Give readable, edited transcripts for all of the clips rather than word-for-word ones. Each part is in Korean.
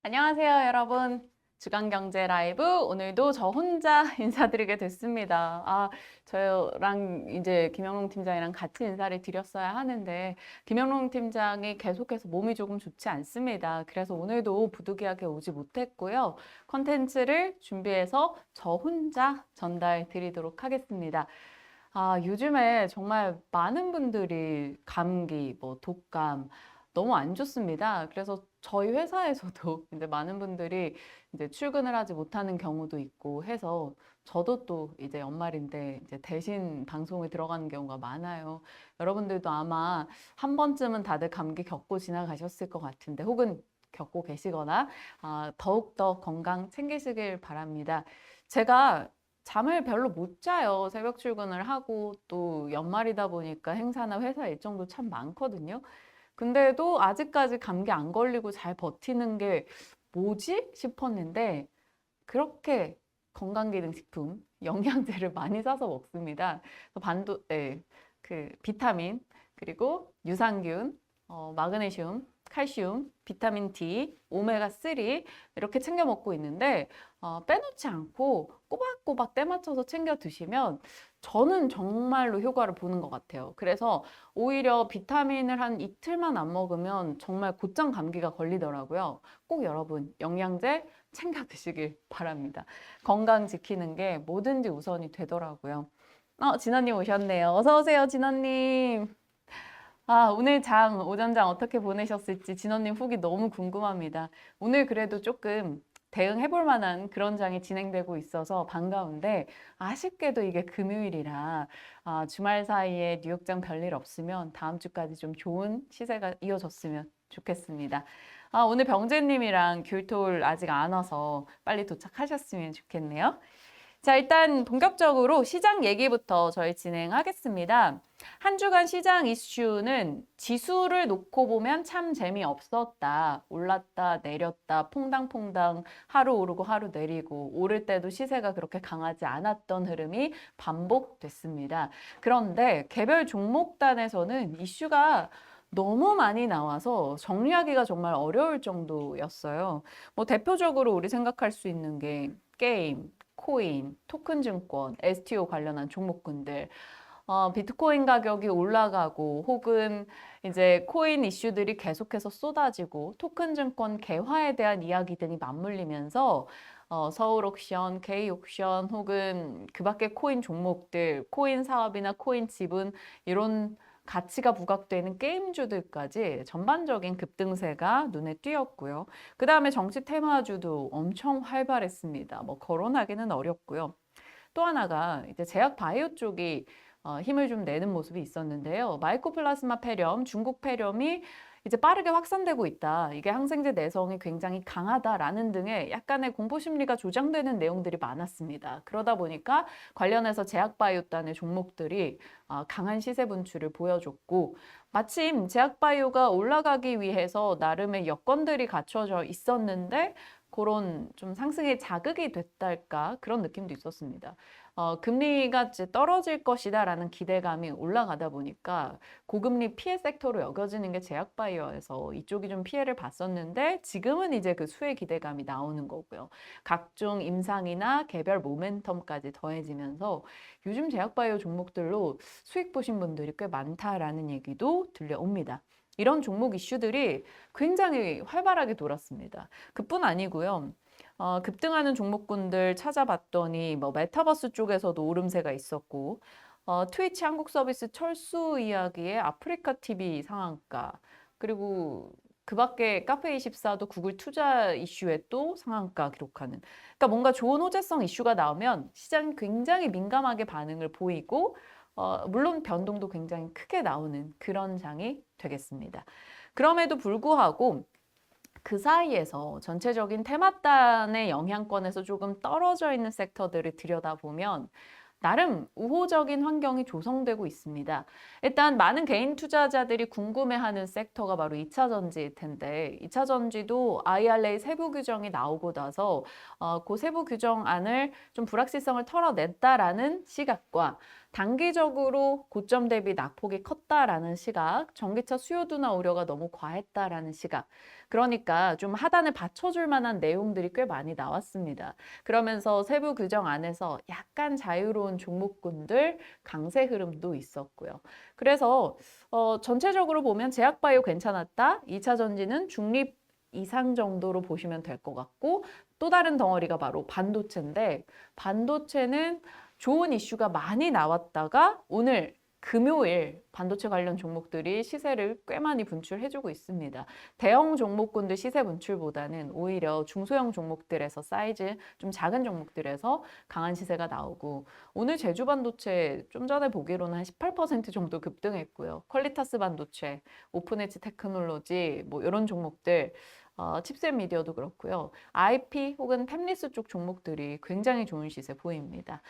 안녕하세요, 여러분. 주간경제 라이브 오늘도 저 혼자 인사드리게 됐습니다. 저랑 이제 김영롱 팀장이랑 같이 인사를 드렸어야 하는데 김영롱 팀장이 계속해서 몸이 조금 좋지 않습니다. 그래서 오늘도 부득이하게 오지 못했고요. 컨텐츠를 준비해서 저 혼자 전달 드리도록 하겠습니다. 요즘에 정말 많은 분들이 감기, 독감 너무 안 좋습니다. 그래서 저희 회사에서도 이제 많은 분들이 이제 출근을 하지 못하는 경우도 있고 해서 저도 또 이제 연말인데 이제 대신 방송을 들어가는 경우가 많아요. 여러분들도 아마 한 번쯤은 다들 감기 겪고 지나가셨을 것 같은데 혹은 겪고 계시거나 더욱더 건강 챙기시길 바랍니다. 제가 잠을 별로 못 자요. 새벽 출근을 하고 또 연말이다 보니까 행사나 회사 일정도 참 많거든요. 근데도 아직까지 감기 안 걸리고 잘 버티는 게 뭐지? 싶었는데 그렇게 건강기능식품, 영양제를 많이 사서 먹습니다. 그 비타민, 그리고 유산균, 마그네슘, 칼슘, 비타민 D, 오메가3 이렇게 챙겨 먹고 있는데 빼놓지 않고 꼬박꼬박 때 맞춰서 챙겨 드시면 저는 정말로 효과를 보는 것 같아요. 그래서 오히려 비타민을 한 이틀만 안 먹으면 정말 곧장 감기가 걸리더라고요. 꼭 여러분 영양제 챙겨 드시길 바랍니다. 건강 지키는 게 뭐든지 우선이 되더라고요. 진원님 오셨네요. 어서 오세요, 진원님. 오늘 오전장 어떻게 보내셨을지 진원님 후기 너무 궁금합니다. 오늘 그래도 조금 대응해 볼 만한 그런 장이 진행되고 있어서 반가운데 아쉽게도 이게 금요일이라 주말 사이에 뉴욕장 별일 없으면 다음 주까지 좀 좋은 시세가 이어졌으면 좋겠습니다. 오늘 병재님이랑 귤톨 아직 안 와서 빨리 도착하셨으면 좋겠네요. 자, 일단 본격적으로 시장 얘기부터 저희 진행하겠습니다. 한 주간 시장 이슈는 지수를 놓고 보면 참 재미없었다. 올랐다, 내렸다, 퐁당퐁당 하루 오르고 하루 내리고 오를 때도 시세가 그렇게 강하지 않았던 흐름이 반복됐습니다. 그런데 개별 종목단에서는 이슈가 너무 많이 나와서 정리하기가 정말 어려울 정도였어요. 대표적으로 우리 생각할 수 있는 게 게임, 코인, 토큰 증권, STO 관련한 종목군들, 비트코인 가격이 올라가고 혹은 이제 코인 이슈들이 계속해서 쏟아지고 토큰 증권 개화에 대한 이야기 등이 맞물리면서 서울 옥션, K 옥션 혹은 그 밖의 코인 종목들, 코인 사업이나 코인 지분 이런 가치가 부각되는 게임주들까지 전반적인 급등세가 눈에 띄었고요. 그 다음에 정치 테마주도 엄청 활발했습니다. 거론하기는 어렵고요. 또 하나가 이제 제약 바이오 쪽이 힘을 좀 내는 모습이 있었는데요. 마이코플라스마 폐렴, 중국 폐렴이 이제 빠르게 확산되고 있다. 이게 항생제 내성이 굉장히 강하다라는 등의 약간의 공포 심리가 조장되는 내용들이 많았습니다. 그러다 보니까 관련해서 제약바이오단의 종목들이 강한 시세 분출을 보여줬고 마침 제약바이오가 올라가기 위해서 나름의 여건들이 갖춰져 있었는데 그런 좀 상승의 자극이 됐달까 그런 느낌도 있었습니다. 금리가 이제 떨어질 것이다라는 기대감이 올라가다 보니까 고금리 피해 섹터로 여겨지는 게 제약바이오에서 이쪽이 좀 피해를 봤었는데 지금은 이제 그 수혜 기대감이 나오는 거고요. 각종 임상이나 개별 모멘텀까지 더해지면서 요즘 제약바이오 종목들로 수익 보신 분들이 꽤 많다라는 얘기도 들려옵니다. 이런 종목 이슈들이 굉장히 활발하게 돌았습니다. 그뿐 아니고요. 급등하는 종목군들 찾아봤더니 메타버스 쪽에서도 오름세가 있었고 트위치 한국 서비스 철수 이야기에 아프리카 TV 상한가 그리고 그 밖에 카페24도 구글 투자 이슈에 또 상한가 기록하는 그러니까 뭔가 좋은 호재성 이슈가 나오면 시장이 굉장히 민감하게 반응을 보이고 물론 변동도 굉장히 크게 나오는 그런 장이 되겠습니다. 그럼에도 불구하고 그 사이에서 전체적인 테마단의 영향권에서 조금 떨어져 있는 섹터들을 들여다보면 나름 우호적인 환경이 조성되고 있습니다. 일단 많은 개인 투자자들이 궁금해하는 섹터가 바로 2차 전지일 텐데 2차 전지도 IRA 세부 규정이 나오고 나서 그 세부 규정안을 좀 불확실성을 털어냈다라는 시각과 단기적으로 고점 대비 낙폭이 컸다라는 시각, 전기차 수요 둔화 우려가 너무 과했다라는 시각. 그러니까 좀 하단을 받쳐줄 만한 내용들이 꽤 많이 나왔습니다. 그러면서 세부 규정 안에서 약간 자유로운 종목군들 강세 흐름도 있었고요. 그래서 전체적으로 보면 제약바이오 괜찮았다. 2차 전지는 중립 이상 정도로 보시면 될 것 같고, 또 다른 덩어리가 바로 반도체인데, 반도체는 좋은 이슈가 많이 나왔다가 오늘 금요일 반도체 관련 종목들이 시세를 꽤 많이 분출해주고 있습니다. 대형 종목군들 시세 분출보다는 오히려 중소형 종목들에서 사이즈 좀 작은 종목들에서 강한 시세가 나오고, 오늘 제주 반도체 좀 전에 보기로는 한 18% 정도 급등했고요. 퀄리타스 반도체, 오픈엣지 테크놀로지 뭐 이런 종목들, 칩셋 미디어도 그렇고요. IP 혹은 템리스 쪽 종목들이 굉장히 좋은 시세 보입니다.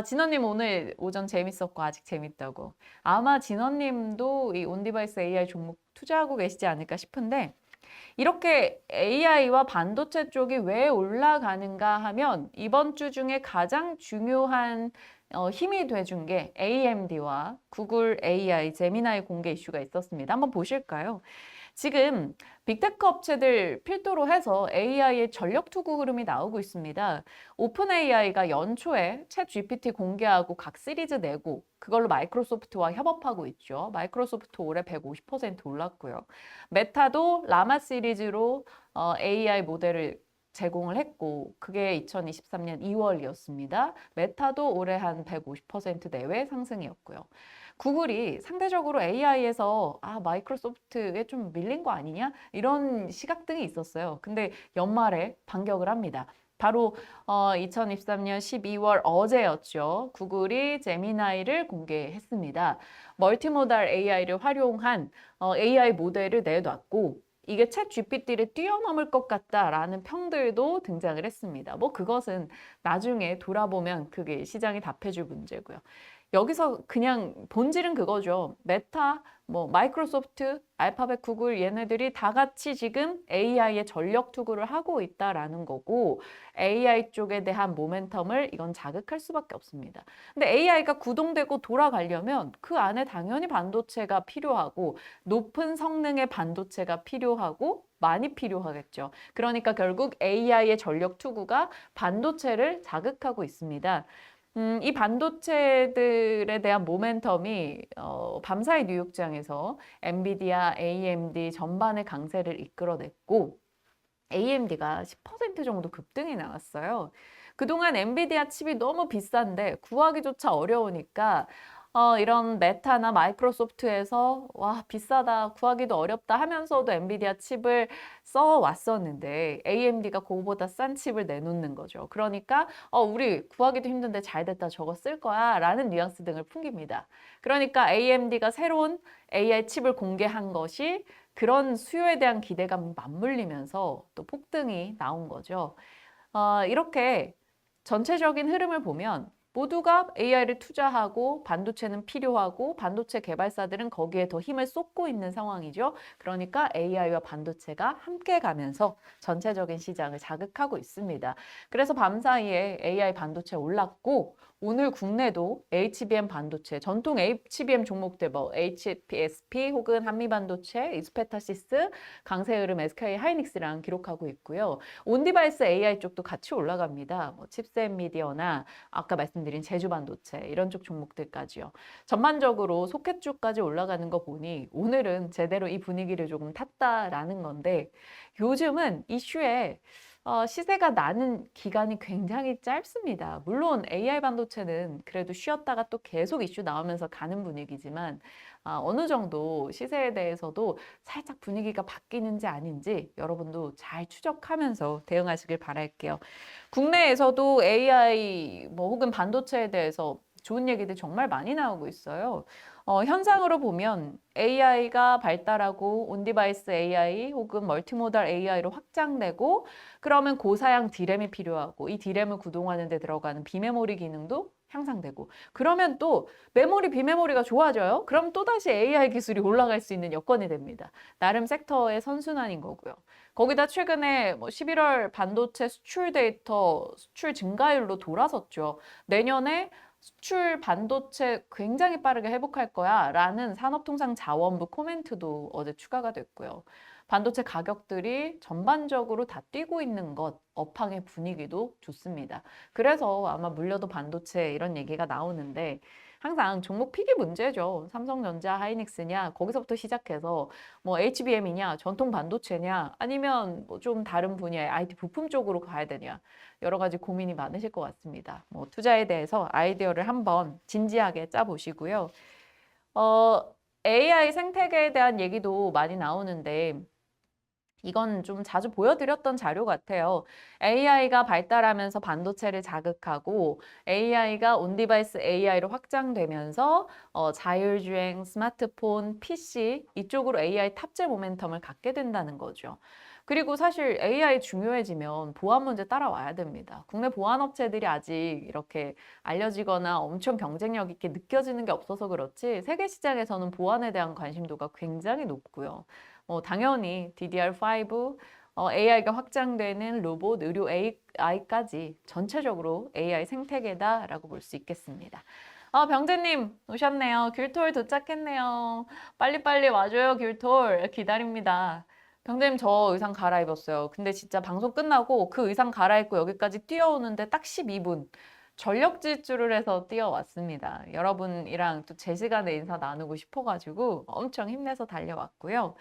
진원님 오늘 오전 재밌었고 아직 재밌다고. 아마 진원님도 이 온디바이스 AI 종목 투자하고 계시지 않을까 싶은데, 이렇게 AI와 반도체 쪽이 왜 올라가는가 하면 이번 주 중에 가장 중요한 힘이 돼준 게 AMD와 구글 AI, 제미나이 공개 이슈가 있었습니다. 한번 보실까요? 지금 빅테크 업체들 필두로 해서 AI의 전력 투구 흐름이 나오고 있습니다. 오픈 AI가 연초에 챗 GPT 공개하고 각 시리즈 내고 그걸로 마이크로소프트와 협업하고 있죠. 마이크로소프트 올해 150% 올랐고요. 메타도 라마 시리즈로 AI 모델을 제공을 했고, 그게 2023년 2월이었습니다. 메타도 올해 한 150% 내외 상승이었고요. 구글이 상대적으로 AI에서 마이크로소프트에 좀 밀린 거 아니냐? 이런 시각 등이 있었어요. 근데 연말에 반격을 합니다. 바로 2023년 12월 어제였죠. 구글이 제미나이를 공개했습니다. 멀티모달 AI를 활용한 AI 모델을 내놨고, 이게 챗 GPT를 뛰어넘을 것 같다라는 평들도 등장을 했습니다. 뭐 그것은 나중에 돌아보면 그게 시장이 답해줄 문제고요. 여기서 그냥 본질은 그거죠. 메타, 뭐 마이크로소프트, 알파벳, 구글 얘네들이 다 같이 지금 AI에 전력 투구를 하고 있다라는 거고, AI 쪽에 대한 모멘텀을 이건 자극할 수밖에 없습니다. 근데 AI가 구동되고 돌아가려면 그 안에 당연히 반도체가 필요하고, 높은 성능의 반도체가 필요하고 많이 필요하겠죠. 그러니까 결국 AI의 전력 투구가 반도체를 자극하고 있습니다. 이 반도체들에 대한 모멘텀이 밤사이 뉴욕장에서 엔비디아, AMD 전반의 강세를 이끌어냈고, AMD가 10% 정도 급등이 나왔어요. 그동안 엔비디아 칩이 너무 비싼데 구하기조차 어려우니까 이런 메타나 마이크로소프트에서 와 비싸다 구하기도 어렵다 하면서도 엔비디아 칩을 써왔었는데 AMD가 그거보다 싼 칩을 내놓는 거죠. 그러니까 우리 구하기도 힘든데 잘 됐다 저거 쓸 거야 라는 뉘앙스 등을 풍깁니다. 그러니까 AMD가 새로운 AI 칩을 공개한 것이 그런 수요에 대한 기대감이 맞물리면서 또 폭등이 나온 거죠. 이렇게 전체적인 흐름을 보면 모두가 AI를 투자하고 반도체는 필요하고 반도체 개발사들은 거기에 더 힘을 쏟고 있는 상황이죠. 그러니까 AI와 반도체가 함께 가면서 전체적인 시장을 자극하고 있습니다. 그래서 밤사이에 AI 반도체 올랐고, 오늘 국내도 HBM 반도체, 전통 HBM 종목들 뭐 HPSP 혹은 한미반도체, 이스페타시스, 강세흐름, SK 하이닉스랑 기록하고 있고요. 온디바이스 AI 쪽도 같이 올라갑니다. 뭐 칩셋 미디어나 아까 말씀드린 제주 반도체 이런 쪽 종목들까지요. 전반적으로 소켓 쪽까지 올라가는 거 보니 오늘은 제대로 이 분위기를 조금 탔다라는 건데, 요즘은 이슈에 시세가 나는 기간이 굉장히 짧습니다. 물론 AI 반도체는 그래도 쉬었다가 또 계속 이슈 나오면서 가는 분위기지만 어느 정도 시세에 대해서도 살짝 분위기가 바뀌는지 아닌지 여러분도 잘 추적하면서 대응하시길 바랄게요. 국내에서도 AI 뭐 혹은 반도체에 대해서 좋은 얘기들 정말 많이 나오고 있어요. 현상으로 보면 AI가 발달하고 온디바이스 AI 혹은 멀티모달 AI로 확장되고, 그러면 고사양 D램이 필요하고 이 D램을 구동하는 데 들어가는 비메모리 기능도 향상되고, 그러면 또 메모리, 비메모리가 좋아져요. 그럼 또다시 AI 기술이 올라갈 수 있는 여건이 됩니다. 나름 섹터의 선순환인 거고요. 거기다 최근에 11월 반도체 수출 데이터 수출 증가율로 돌아섰죠. 내년에 수출 반도체 굉장히 빠르게 회복할 거야 라는 산업통상자원부 코멘트도 어제 추가가 됐고요. 반도체 가격들이 전반적으로 다 뛰고 있는 것, 업황의 분위기도 좋습니다. 그래서 아마 물려도 반도체 이런 얘기가 나오는데 항상 종목 픽이 문제죠. 삼성전자, 하이닉스냐, 거기서부터 시작해서 뭐 HBM이냐, 전통 반도체냐, 아니면 뭐 좀 다른 분야의 IT 부품 쪽으로 가야 되냐. 여러 가지 고민이 많으실 것 같습니다. 뭐 투자에 대해서 아이디어를 한번 진지하게 짜보시고요. AI 생태계에 대한 얘기도 많이 나오는데 이건 좀 자주 보여드렸던 자료 같아요. AI가 발달하면서 반도체를 자극하고 AI가 온디바이스 AI로 확장되면서 자율주행, 스마트폰, PC 이쪽으로 AI 탑재 모멘텀을 갖게 된다는 거죠. 그리고 사실 AI 중요해지면 보안 문제 따라와야 됩니다. 국내 보안 업체들이 아직 이렇게 알려지거나 엄청 경쟁력 있게 느껴지는 게 없어서 그렇지 세계 시장에서는 보안에 대한 관심도가 굉장히 높고요. 당연히 DDR5, AI가 확장되는 로봇, 의료 AI까지 전체적으로 AI 생태계다라고 볼 수 있겠습니다. 병재님 오셨네요. 귤톨 도착했네요. 빨리빨리 와줘요, 귤톨. 기다립니다. 병재님 저 의상 갈아입었어요. 근데 진짜 방송 끝나고 그 의상 갈아입고 여기까지 뛰어오는데 딱 12분. 전력 질주를 해서 뛰어왔습니다. 여러분이랑 또 제 시간에 인사 나누고 싶어가지고 엄청 힘내서 달려왔고요.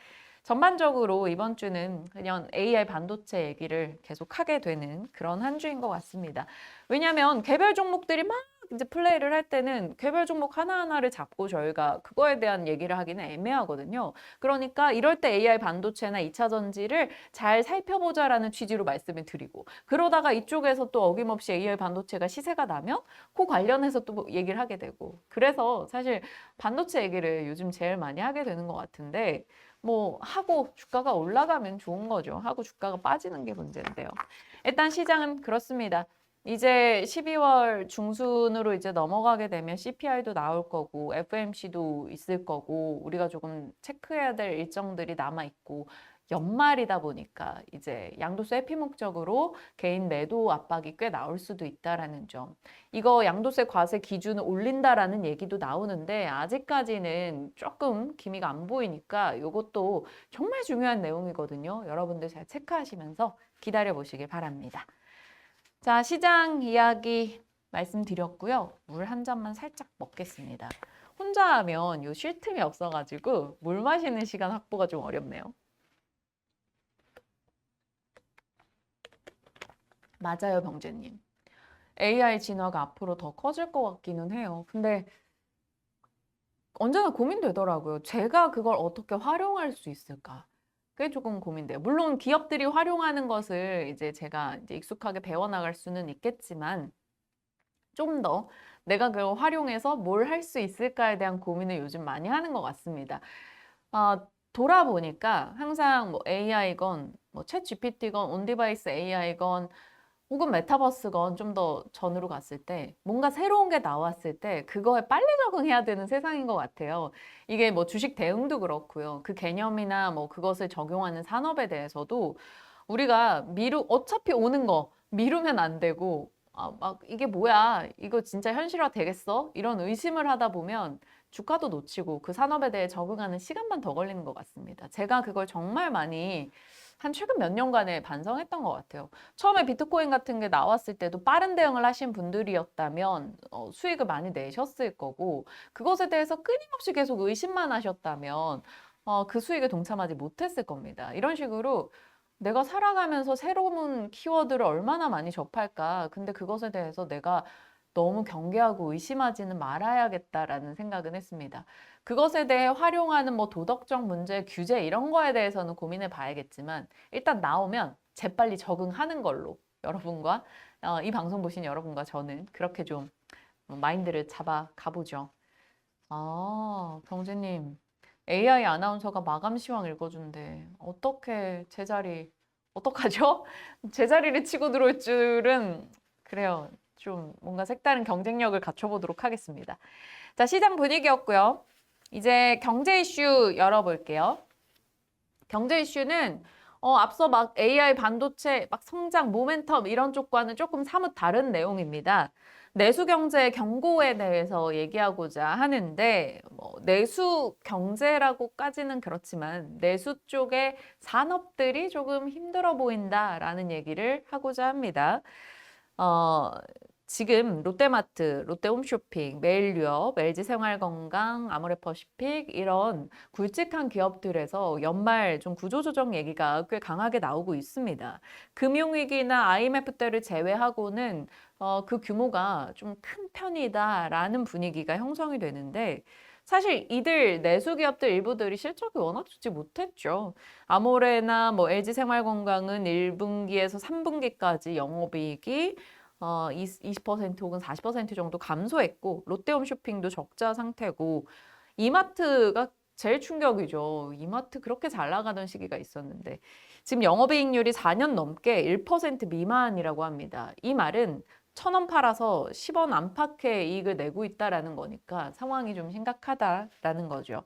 전반적으로 이번 주는 그냥 AI 반도체 얘기를 계속 하게 되는 그런 한 주인 것 같습니다. 왜냐하면 개별 종목들이 막 이제 플레이를 할 때는 개별 종목 하나하나를 잡고 저희가 그거에 대한 얘기를 하기는 애매하거든요. 그러니까 이럴 때 AI 반도체나 2차 전지를 잘 살펴보자라는 취지로 말씀을 드리고 그러다가 이쪽에서 또 어김없이 AI 반도체가 시세가 나면 그 관련해서 또 얘기를 하게 되고 그래서 사실 반도체 얘기를 요즘 제일 많이 하게 되는 것 같은데 뭐 하고 주가가 올라가면 좋은 거죠. 하고 주가가 빠지는 게 문제인데요. 일단 시장은 그렇습니다. 이제 12월 중순으로 이제 넘어가게 되면 CPI도 나올 거고 FMC도 있을 거고 우리가 조금 체크해야 될 일정들이 남아 있고 연말이다 보니까 이제 양도세 회피 목적으로 개인 매도 압박이 꽤 나올 수도 있다라는 점. 이거 양도세 과세 기준을 올린다라는 얘기도 나오는데 아직까지는 조금 기미가 안 보이니까 이것도 정말 중요한 내용이거든요. 여러분들 잘 체크하시면서 기다려 보시길 바랍니다. 자, 시장 이야기 말씀드렸고요. 물 한 잔만 살짝 먹겠습니다. 혼자 하면 쉴 틈이 없어가지고 물 마시는 시간 확보가 좀 어렵네요. 맞아요, 병재님. AI 진화가 앞으로 더 커질 것 같기는 해요. 근데 언제나 고민되더라고요. 제가 그걸 어떻게 활용할 수 있을까? 그게 조금 고민돼요. 물론 기업들이 활용하는 것을 이제 제가 이제 익숙하게 배워나갈 수는 있겠지만 좀 더 내가 그걸 활용해서 뭘 할 수 있을까에 대한 고민을 요즘 많이 하는 것 같습니다. 돌아보니까 항상 뭐 AI건, 뭐챗 GPT건, 온디바이스 AI건, 혹은 메타버스건 좀 더 전으로 갔을 때 뭔가 새로운 게 나왔을 때 그거에 빨리 적응해야 되는 세상인 것 같아요. 이게 뭐 주식 대응도 그렇고요. 그 개념이나 뭐 그것을 적용하는 산업에 대해서도 우리가 어차피 오는 거 미루면 안 되고 막 이게 뭐야? 이거 진짜 현실화 되겠어? 이런 의심을 하다 보면 주가도 놓치고 그 산업에 대해 적응하는 시간만 더 걸리는 것 같습니다. 제가 그걸 정말 많이 한 최근 몇 년간에 반성했던 것 같아요. 처음에 비트코인 같은 게 나왔을 때도 빠른 대응을 하신 분들이었다면 수익을 많이 내셨을 거고 그것에 대해서 끊임없이 계속 의심만 하셨다면 그 수익에 동참하지 못했을 겁니다. 이런 식으로 내가 살아가면서 새로운 키워드를 얼마나 많이 접할까. 근데 그것에 대해서 내가 너무 경계하고 의심하지는 말아야겠다라는 생각은 했습니다. 그것에 대해 활용하는 뭐 도덕적 문제, 규제 이런 거에 대해서는 고민해 봐야겠지만 일단 나오면 재빨리 적응하는 걸로 여러분과 이 방송 보신 여러분과 저는 그렇게 좀 마인드를 잡아 가보죠. 병재님. AI 아나운서가 마감 시황 읽어준대. 어떻게 제 자리, 어떡하죠? 제 자리를 치고 들어올 줄은, 그래요. 좀 뭔가 색다른 경쟁력을 갖춰보도록 하겠습니다. 자, 시장 분위기였고요. 이제 경제 이슈 열어볼게요. 경제 이슈는 앞서 막 AI 반도체 막 성장 모멘텀 이런 쪽과는 조금 사뭇 다른 내용입니다. 내수 경제 경고에 대해서 얘기하고자 하는데 내수 경제라고까지는 그렇지만 내수 쪽의 산업들이 조금 힘들어 보인다라는 얘기를 하고자 합니다. 어, 지금 롯데마트, 롯데홈쇼핑, 메일유업, LG생활건강, 아모레퍼시픽 이런 굵직한 기업들에서 연말 좀 구조조정 얘기가 꽤 강하게 나오고 있습니다. 금융위기나 IMF 때를 제외하고는 그 규모가 좀 큰 편이다라는 분위기가 형성이 되는데 사실 이들 내수 기업들 일부들이 실적이 워낙 좋지 못했죠. 아모레나 LG생활건강은 1분기에서 3분기까지 영업이익이 20% 혹은 40% 정도 감소했고 롯데홈쇼핑도 적자 상태고 이마트가 제일 충격이죠. 이마트 그렇게 잘 나가던 시기가 있었는데 지금 영업이익률이 4년 넘게 1% 미만이라고 합니다. 이 말은 1,000원 팔아서 10원 안팎의 이익을 내고 있다라는 거니까 상황이 좀 심각하다라는 거죠.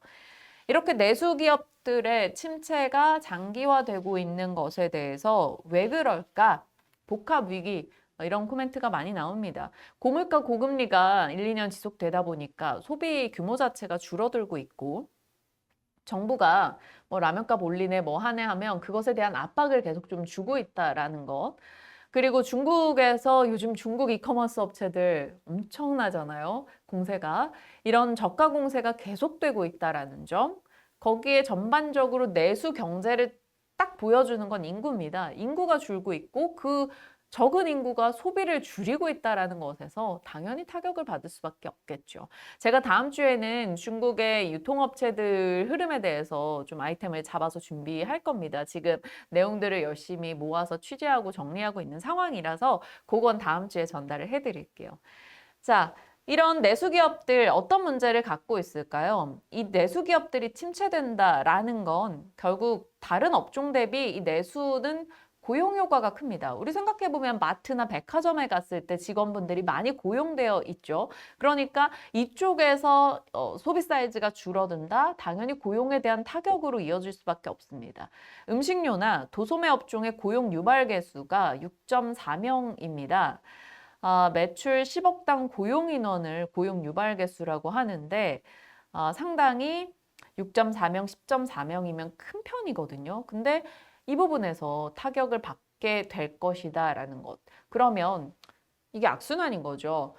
이렇게 내수 기업들의 침체가 장기화되고 있는 것에 대해서 왜 그럴까? 복합 위기 이런 코멘트가 많이 나옵니다. 고물가 고금리가 1, 2년 지속되다 보니까 소비 규모 자체가 줄어들고 있고 정부가 라면값 올리네 뭐 하네 하면 그것에 대한 압박을 계속 좀 주고 있다라는 것. 그리고 중국에서 요즘 중국 이커머스 업체들 엄청나잖아요. 공세가. 이런 저가 공세가 계속되고 있다라는 점. 거기에 전반적으로 내수 경제를 딱 보여주는 건 인구입니다. 인구가 줄고 있고 그 적은 인구가 소비를 줄이고 있다는 것에서 당연히 타격을 받을 수밖에 없겠죠. 제가 다음 주에는 중국의 유통업체들 흐름에 대해서 좀 아이템을 잡아서 준비할 겁니다. 지금 내용들을 열심히 모아서 취재하고 정리하고 있는 상황이라서 그건 다음 주에 전달을 해드릴게요. 자, 이런 내수기업들 어떤 문제를 갖고 있을까요? 이 내수기업들이 침체된다라는 건 결국 다른 업종 대비 이 내수는 고용 효과가 큽니다. 우리 생각해보면 마트나 백화점에 갔을 때 직원분들이 많이 고용되어 있죠. 그러니까 이쪽에서 소비 사이즈가 줄어든다? 당연히 고용에 대한 타격으로 이어질 수밖에 없습니다. 음식료나 도소매 업종의 고용 유발 개수가 6.4명입니다. 매출 10억당 고용 인원을 고용 유발 개수라고 하는데 상당히 6.4명, 10.4명이면 큰 편이거든요. 근데 이 부분에서 타격을 받게 될 것이다라는 것. 그러면 이게 악순환인 거죠.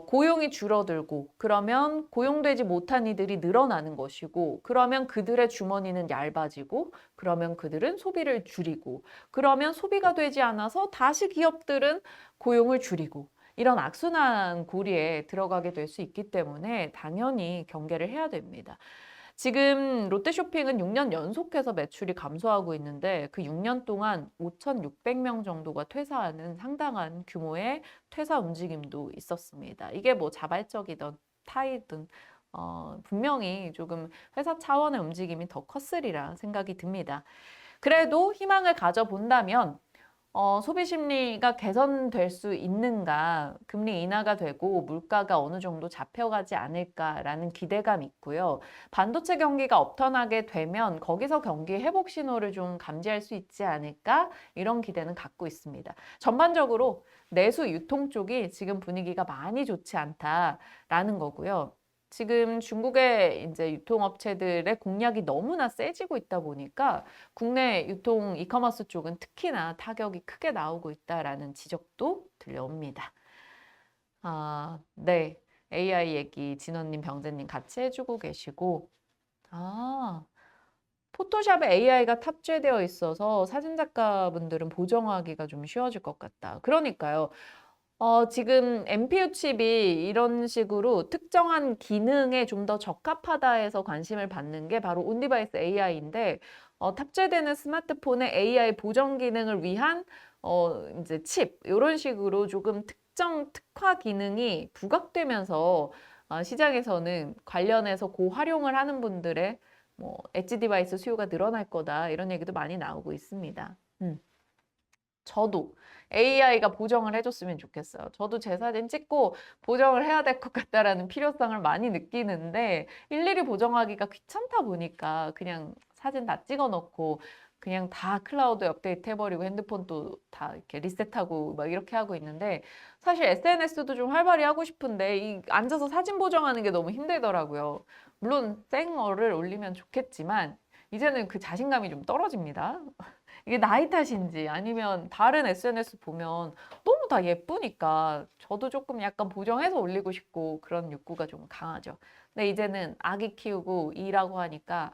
고용이 줄어들고 그러면 고용되지 못한 이들이 늘어나는 것이고 그러면 그들의 주머니는 얇아지고 그러면 그들은 소비를 줄이고 그러면 소비가 되지 않아서 다시 기업들은 고용을 줄이고 이런 악순환 고리에 들어가게 될 수 있기 때문에 당연히 경계를 해야 됩니다. 지금 롯데쇼핑은 6년 연속해서 매출이 감소하고 있는데 그 6년 동안 5,600명 정도가 퇴사하는 상당한 규모의 퇴사 움직임도 있었습니다. 이게 자발적이든 타이든 분명히 조금 회사 차원의 움직임이 더 컸으리라 생각이 듭니다. 그래도 희망을 가져본다면 소비 심리가 개선될 수 있는가, 금리 인하가 되고 물가가 어느 정도 잡혀가지 않을까라는 기대감이 있고요. 반도체 경기가 업턴하게 되면 거기서 경기 회복 신호를 좀 감지할 수 있지 않을까? 이런 기대는 갖고 있습니다. 전반적으로 내수 유통 쪽이 지금 분위기가 많이 좋지 않다라는 거고요. 지금 중국의 이제 유통업체들의 공략이 너무나 세지고 있다 보니까 국내 유통 이커머스 쪽은 특히나 타격이 크게 나오고 있다라는 지적도 들려옵니다. 네. AI 얘기 진원님, 병재님 같이 해주고 계시고 포토샵에 AI가 탑재되어 있어서 사진작가분들은 보정하기가 좀 쉬워질 것 같다. 그러니까요. 지금 NPU 칩이 이런 식으로 특정한 기능에 좀 더 적합하다 해서 관심을 받는 게 바로 온디바이스 AI인데 탑재되는 스마트폰의 AI 보정 기능을 위한 이제 칩 이런 식으로 조금 특정 특화 기능이 부각되면서 시장에서는 관련해서 고활용을 하는 분들의 엣지 디바이스 수요가 늘어날 거다 이런 얘기도 많이 나오고 있습니다. 저도 AI가 보정을 해줬으면 좋겠어요. 저도 제 사진 찍고 보정을 해야 될 것 같다라는 필요성을 많이 느끼는데 일일이 보정하기가 귀찮다 보니까 그냥 사진 다 찍어 놓고 그냥 다 클라우드 업데이트 해버리고 핸드폰도 다 이렇게 리셋하고 막 이렇게 하고 있는데 사실 SNS도 좀 활발히 하고 싶은데 이 앉아서 사진 보정하는 게 너무 힘들더라고요. 물론 쌩얼을 올리면 좋겠지만 이제는 그 자신감이 좀 떨어집니다. 이게 나이 탓인지 아니면 다른 SNS 보면 너무 다 예쁘니까 저도 조금 약간 보정해서 올리고 싶고 그런 욕구가 좀 강하죠. 근데 이제는 아기 키우고 일하고 하니까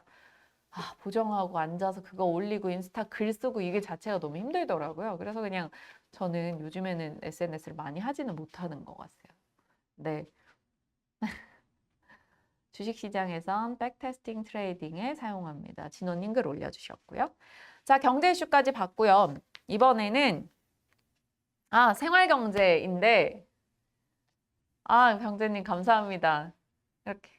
보정하고 앉아서 그거 올리고 인스타 글 쓰고 이게 자체가 너무 힘들더라고요. 그래서 그냥 저는 요즘에는 SNS를 많이 하지는 못하는 것 같아요. 네. 주식시장에선 백테스팅 트레이딩에 사용합니다. 진원님 글 올려주셨고요. 자, 경제 이슈까지 봤고요. 이번에는 생활경제인데 경제님 감사합니다. 이렇게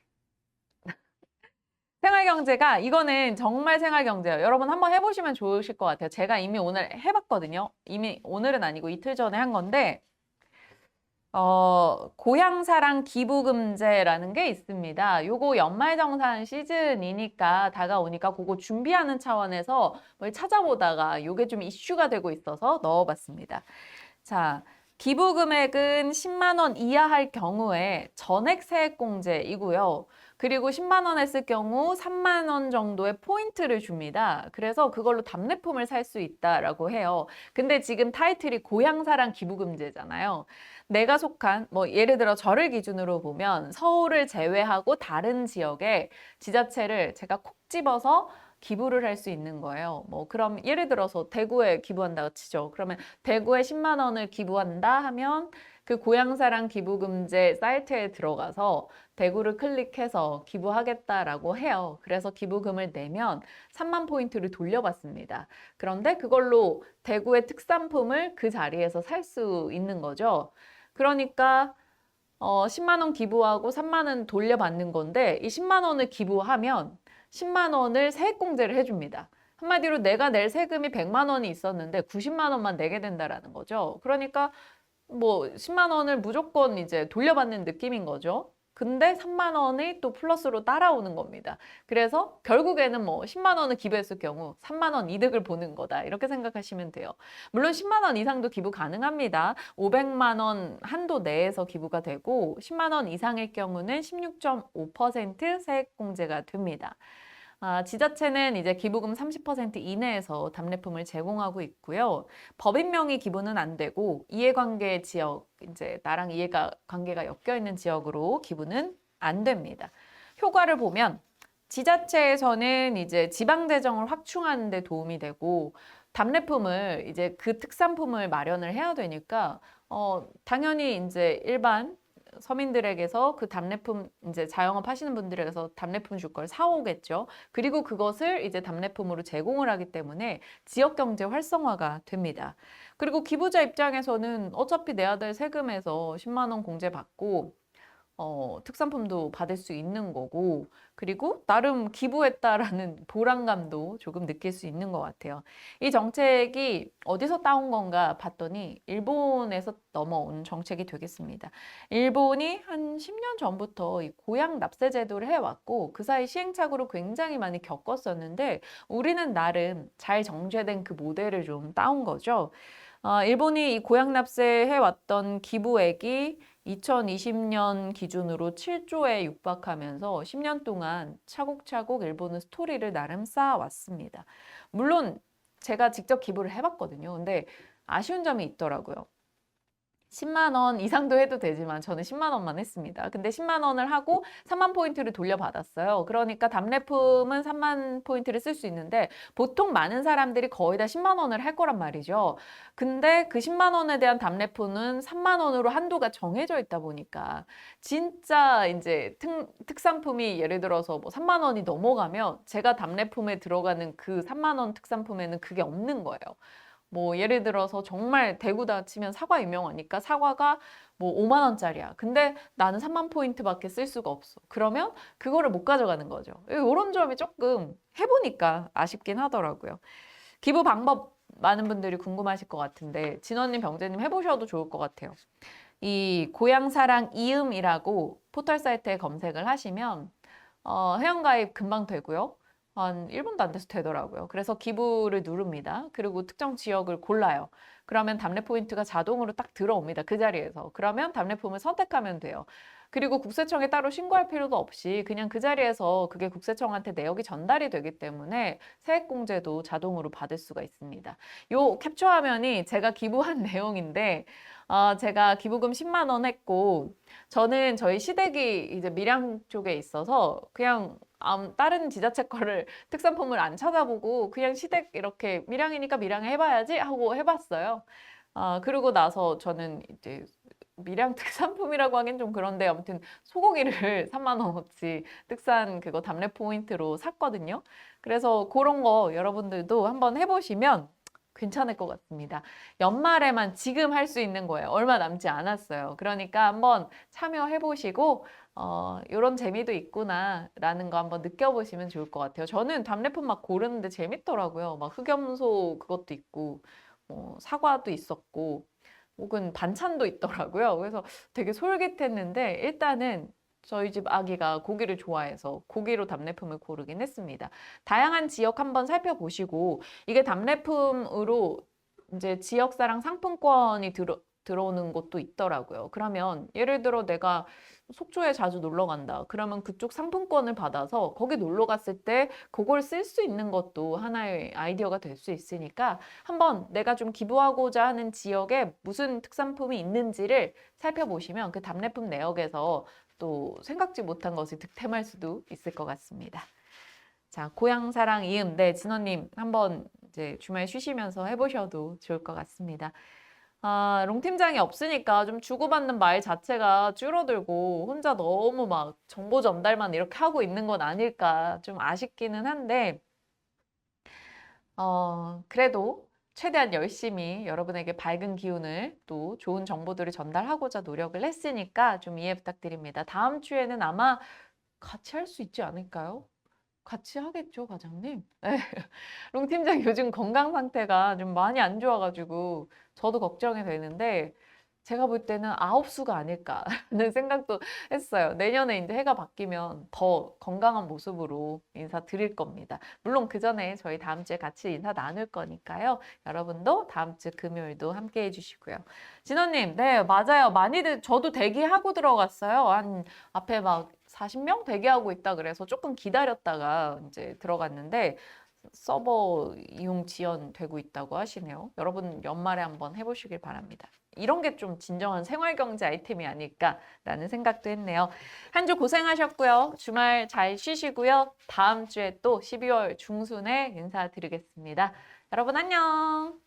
생활경제가 이거는 정말 생활경제예요. 여러분 한번 해보시면 좋으실 것 같아요. 제가 이미 오늘 해봤거든요. 이미 오늘은 아니고 이틀 전에 한 건데 고향사랑 기부금제라는 게 있습니다. 요거 연말정산 시즌이니까 다가오니까 그거 준비하는 차원에서 뭘 찾아보다가 요게 좀 이슈가 되고 있어서 넣어봤습니다. 자, 기부 금액은 10만 원 이하 할 경우에 전액 세액공제이고요. 그리고 10만 원 했을 경우 3만 원 정도의 포인트를 줍니다. 그래서 그걸로 답례품을 살 수 있다라고 해요. 근데 지금 타이틀이 고향사랑 기부금제잖아요. 내가 속한 예를 들어 저를 기준으로 보면 서울을 제외하고 다른 지역에 지자체를 제가 콕 집어서 기부를 할 수 있는 거예요. 그럼 예를 들어서 대구에 기부한다고 치죠. 그러면 대구에 10만 원을 기부한다 하면 그 고향사랑 기부금제 사이트에 들어가서 대구를 클릭해서 기부하겠다라고 해요. 그래서 기부금을 내면 3만 포인트를 돌려받습니다. 그런데 그걸로 대구의 특산품을 그 자리에서 살 수 있는 거죠. 그러니까 10만 원 기부하고 3만 원 돌려받는 건데 이 10만 원을 기부하면 10만 원을 세액공제를 해줍니다. 한마디로 내가 낼 세금이 100만 원이 있었는데 90만 원만 내게 된다라는 거죠. 그러니까 10만 원을 무조건 이제 돌려받는 느낌인 거죠. 근데 3만 원이 또 플러스로 따라오는 겁니다. 그래서 결국에는 10만 원을 기부했을 경우 3만 원 이득을 보는 거다. 이렇게 생각하시면 돼요. 물론 10만 원 이상도 기부 가능합니다. 500만 원 한도 내에서 기부가 되고 10만 원 이상일 경우는 16.5% 세액공제가 됩니다. 지자체는 이제 기부금 30% 이내에서 답례품을 제공하고 있고요. 법인 명의 기부는 안 되고 이해관계 지역, 이제 나랑 이해관계가 엮여 있는 지역으로 기부는 안 됩니다. 효과를 보면 지자체에서는 이제 지방 재정을 확충하는 데 도움이 되고 답례품을 이제 그 특산품을 마련을 해야 되니까 당연히 이제 일반 서민들에게서 그 답례품 이제 자영업 하시는 분들에게서 답례품 줄 걸 사오겠죠. 그리고 그것을 이제 답례품으로 제공을 하기 때문에 지역 경제 활성화가 됩니다. 그리고 기부자 입장에서는 어차피 내야 될 세금에서 10만 원 공제 받고 특산품도 받을 수 있는 거고 그리고 나름 기부했다라는 보람감도 조금 느낄 수 있는 것 같아요. 이 정책이 어디서 따온 건가 봤더니 일본에서 넘어온 정책이 되겠습니다. 일본이 한 10년 전부터 이 고향 납세 제도를 해왔고 그 사이 시행착오를 굉장히 많이 겪었었는데 우리는 나름 잘 정제된 그 모델을 좀 따온 거죠. 일본이 이 고향 납세해왔던 기부액이 2020년 기준으로 7조에 육박하면서 10년 동안 차곡차곡 일본은 스토리를 나름 쌓아왔습니다. 물론 제가 직접 기부를 해봤거든요. 근데 아쉬운 점이 있더라고요. 10만 원 이상도 해도 되지만 저는 10만 원만 했습니다. 근데 10만 원을 하고 3만 포인트를 돌려받았어요. 그러니까 답례품은 3만 포인트를 쓸 수 있는데 보통 많은 사람들이 거의 다 10만 원을 할 거란 말이죠. 근데 그 10만 원에 대한 답례품은 3만 원으로 한도가 정해져 있다 보니까 진짜 이제 특산품이 예를 들어서 3만 원이 넘어가면 제가 답례품에 들어가는 그 3만 원 특산품에는 그게 없는 거예요. 예를 들어서 정말 대구다 치면 사과 유명하니까 사과가 5만 원짜리야. 근데 나는 3만 포인트밖에 쓸 수가 없어. 그러면 그거를 못 가져가는 거죠. 이런 점이 조금 해보니까 아쉽긴 하더라고요. 기부 방법 많은 분들이 궁금하실 것 같은데 진원님, 병재님 해보셔도 좋을 것 같아요. 이 고향사랑 이음이라고 포털 사이트에 검색을 하시면 회원가입 금방 되고요. 한 1분도 안 돼서 되더라고요. 그래서 기부를 누릅니다. 그리고 특정 지역을 골라요. 그러면 답례 포인트가 자동으로 딱 들어옵니다. 그 자리에서. 그러면 답례품을 선택하면 돼요. 그리고 국세청에 따로 신고할 필요도 없이 그냥 그 자리에서 그게 국세청한테 내역이 전달이 되기 때문에 세액공제도 자동으로 받을 수가 있습니다. 요 캡처 화면이 제가 기부한 내용인데 제가 기부금 10만 원 했고 저는 저희 시댁이 이제 밀양 쪽에 있어서 그냥 다른 지자체 거를 특산품을 안 찾아보고 그냥 시댁 이렇게 밀양이니까 밀양에 해봐야지 하고 해봤어요. 그러고 나서 저는 이제 밀양 특산품이라고 하긴 좀 그런데 아무튼 소고기를 3만 원어치 특산 그거 답례 포인트로 샀거든요. 그래서 그런 거 여러분들도 한번 해보시면 괜찮을 것 같습니다. 연말에만 지금 할 수 있는 거예요. 얼마 남지 않았어요. 그러니까 한번 참여해보시고 이런 재미도 있구나라는 거 한번 느껴보시면 좋을 것 같아요. 저는 답례품 막 고르는데 재밌더라고요. 막 흑염소 그것도 있고 사과도 있었고 혹은 반찬도 있더라고요. 그래서 되게 솔깃했는데 일단은 저희 집 아기가 고기를 좋아해서 고기로 답례품을 고르긴 했습니다. 다양한 지역 한번 살펴보시고 이게 답례품으로 이제 지역사랑 상품권이 들어오는 곳도 있더라고요. 그러면 예를 들어 내가 속초에 자주 놀러 간다. 그러면 그쪽 상품권을 받아서 거기 놀러 갔을 때 그걸 쓸 수 있는 것도 하나의 아이디어가 될 수 있으니까 한번 내가 좀 기부하고자 하는 지역에 무슨 특산품이 있는지를 살펴보시면 그 답례품 내역에서 또 생각지 못한 것이 득템할 수도 있을 것 같습니다. 자, 고향 사랑 이음. 네, 진원님 한번 이제 주말 쉬시면서 해보셔도 좋을 것 같습니다. 롱 팀장이 없으니까 좀 주고받는 말 자체가 줄어들고 혼자 너무 막 정보 전달만 이렇게 하고 있는 건 아닐까 좀 아쉽기는 한데 그래도 최대한 열심히 여러분에게 밝은 기운을 또 좋은 정보들을 전달하고자 노력을 했으니까 좀 이해 부탁드립니다. 다음 주에는 아마 같이 할 수 있지 않을까요? 같이 하겠죠, 과장님? 네. 롱 팀장 요즘 건강 상태가 좀 많이 안 좋아가지고 저도 걱정이 되는데 제가 볼 때는 아홉수가 아닐까라는 생각도 했어요. 내년에 이제 해가 바뀌면 더 건강한 모습으로 인사드릴 겁니다. 물론 그 전에 저희 다음 주에 같이 인사 나눌 거니까요. 여러분도 다음 주 금요일도 함께 해주시고요. 진호님, 네, 맞아요. 많이들 저도 대기하고 들어갔어요. 한 앞에 막 40명 대기하고 있다 그래서 조금 기다렸다가 이제 들어갔는데 서버 이용 지연되고 있다고 하시네요. 여러분 연말에 한번 해보시길 바랍니다. 이런 게 좀 진정한 생활경제 아이템이 아닐까라는 생각도 했네요. 한 주 고생하셨고요. 주말 잘 쉬시고요. 다음 주에 또 12월 중순에 인사드리겠습니다. 여러분 안녕.